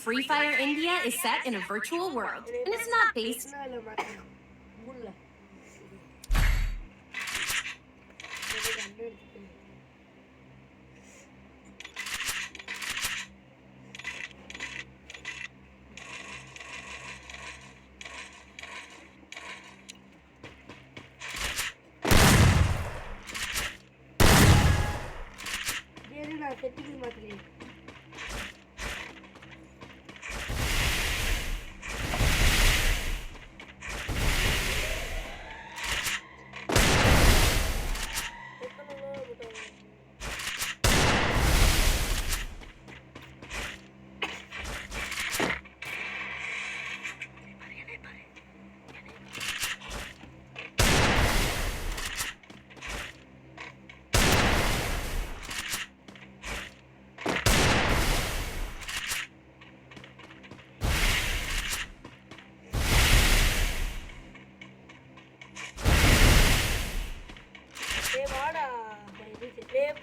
Free Fire India is set in a virtual world, and it's not based.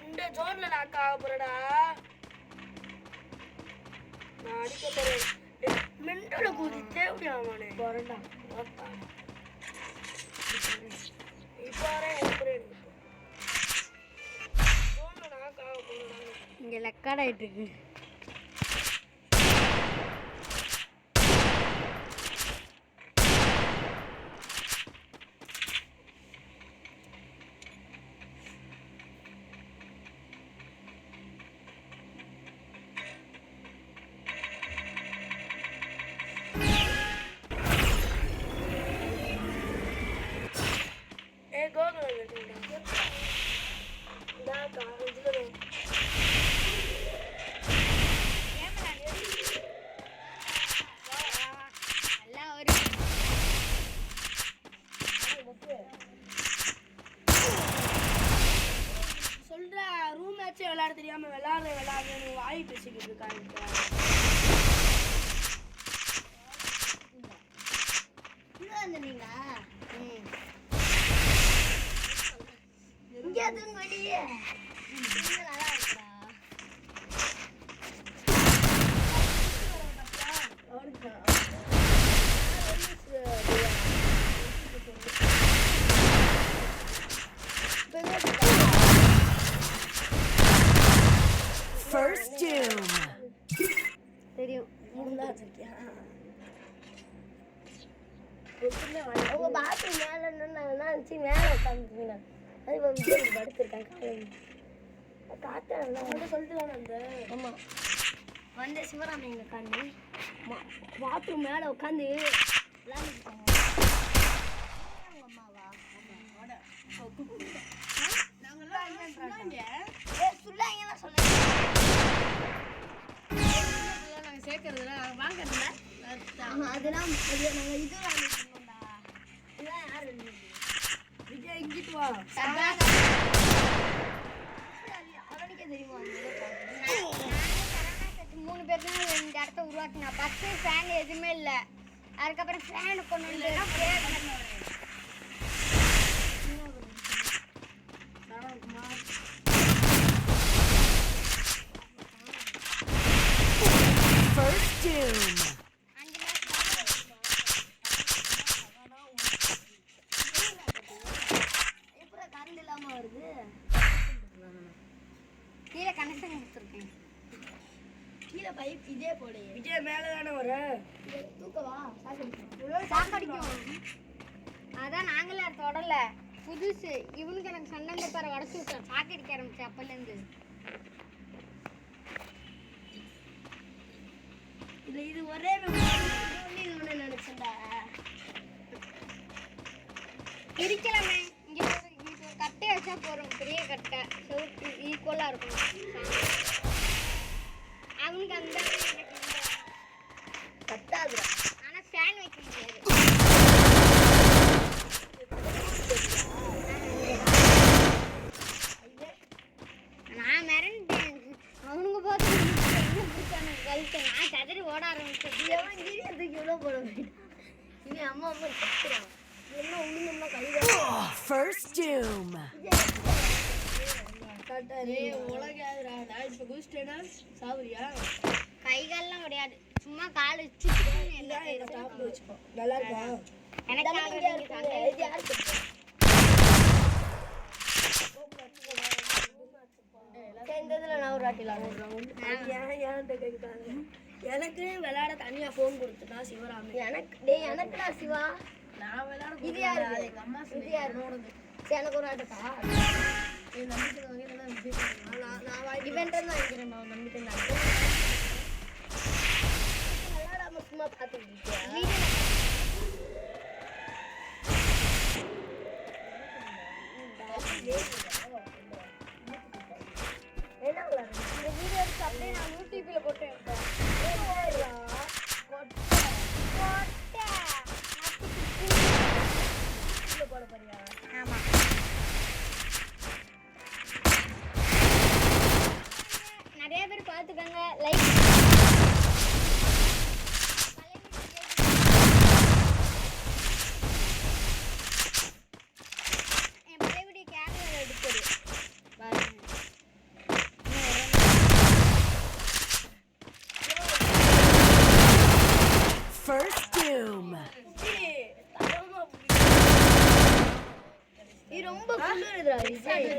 இந்த ஜோன்ல நான் போறடா நான் அடிக்க போறேன் மெண்டல கூதி தேவடி ஆமானே போறடா இப்பாரே போறேன் ஜோன்ல நான் போறடா இங்க லெக்காட் ஆயிட்டு இருக்கு சொல்ற ரூம் மேட்ச் விளையாட தெரியாம விளையாடுன்னு வாய் பேசிக்கிட்டு இருக்காங்க First Doom. தெரியும் உங்க பாத்து மேல நினைச்சு மேல உட்காந்துருக்கீங்க அது விஜய் படுத்திருக்காங்க காட்டு சொல்லிட்டு அந்த ஆமா வந்து சிவராமன் உட்காந்து பாத்ரூம் மேல உட்காந்து விளையாண்டுருக்காங்க அம்மாவா சொல்லாங்க சொல்லுங்க சேர்க்கறதுல வாங்கறதுல அதெல்லாம் நாங்கள் இது வாங்கிட்டோம்டா இதெல்லாம் யார் விஜய் இங்கிட்டு வா அவனுக்கே தெரியுமா 3 பேர் தான் இந்த இடத்த உருவாக்கினா ஃபர்ஸ்ட் ஃபேன் எதுவுமே இல்லை அதுக்கப்புறம் ஃபேனை கொண்டு வந்து First Doom. எப்படி கரண்ட் இல்லாம வருது கீழே கனெக்ஷன் கொடுத்துருக்கேன் கீழே பைப் இதே போடு விஜய் மேல தானே வர தூக்கவா சாக்கடிக்கும் அதான் நாங்களே தொடரல புதுசு இவனுக்கு எனக்கு சண்டை பாரு உடச்சு விட்டேன் சாக்கடிக்க ஆரம்பிச்சு அப்பலேருந்து இது ஒரே நினைச்சேன்டா இருக்கலாமே இங்க ஒரு கட்டை வச்சா போறோம் பெரிய கட்டை ஈக்குவலா இருக்கும் அவனுக்கு அந்த கட்டாது ஆனா ஃபேன் வைக்க முடியாது நான் மிரண்டேன் அவனுங்க பார்த்து கழுத்து நான் கதறி ஓட ஆரம்பிச்சேன் போட இவன் அம்மா கத்துறான் என்ன உளுந்தம்மா கழுத First Doom. உலகாதுடா நான் இப்ப குதிச்சிட்டேனா சாவுறியா கைகாலெல்லாம் கிடையாது சும்மா கால் சுத்திட்டு இதான் எங்க டாப்ல வச்சுப்போம். நல்லா இருக்கா? எனக்கு இங்க இருக்கு. இது யாருக்கு? சரி, இந்த இதுல நான் ஒரு வாட்டி விளையாடுறேன். ஏன்ட்ட கேக்குறாங்க. எனக்கு விளையாட தனியா போன் கொடுத்துட்டான் சிவராமன். எனக்குடா சிவா. நான் விளையாட இது யாரு? எங்க அம்மா இது யாரு? சரி, எனக்கு ஒரு ஆட்டக்கா. இவன்ட்டு தான் வாங்கிக்கிறேன். நான் நம்பிட்டு விளையாடாம சும்மா பார்த்துட்டு இருக்கியா? என்ன விளையாடுறீங்க? இந்த வீடியோ எடுத்து அப்படியே நான் யூடியூப்ல போட்டு வைப்பேன். போட போறியா? ஆமா. நிறைய பேர் பார்த்துக்கங்க. லைக் என் பழைய வீடியோ கேமரா எடுத்துரு. First doom. இது ரொம்ப குளிருதுடா இது.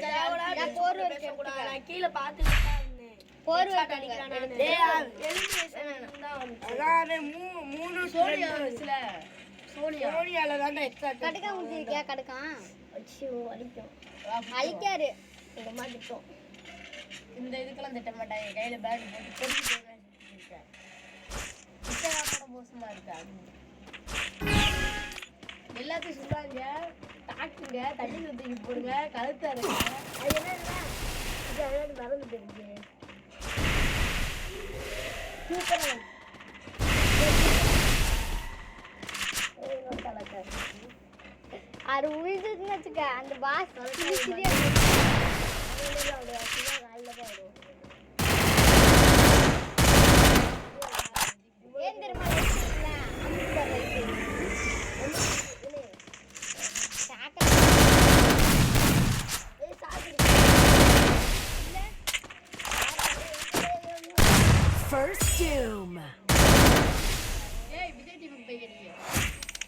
நான் போர்வை எடுத்து நான் கீழே பார்த்துட்டு தான் இருந்தேன். போர்வை அடிக்கிறான் எடுத்து நானு. அதான் மூணு சோனியா வந்துச்சுல. சோனியால தான் எக்ஸ்ட்ரா கடுக்கா முடிச்சிருக்கியா? கடுக்கான் அச்சோ, வலிக்கும். அழிக்காரு. இந்த மாதிரி இருக்கும். இந்த இதுக்கெல்லாம் திட்ட மாட்டாங்க. கையில பேக் போட்டு பொறுத்து போடுவேன். மோசமா இருக்கா? எல்லாத்தையும் சொல்றாங்க. தாக்குங்க, தண்ணி ஊற்றி போடுங்க, கழுத்தா இருங்க. அது என்னன்னா இது அழகாக மறந்துட்டு இருக்கு. சூப்பரா இருக்கு. அது உழுதுன்னு வச்சுக்க அந்த பாஸ் ஏன் தெரியுமா First doom.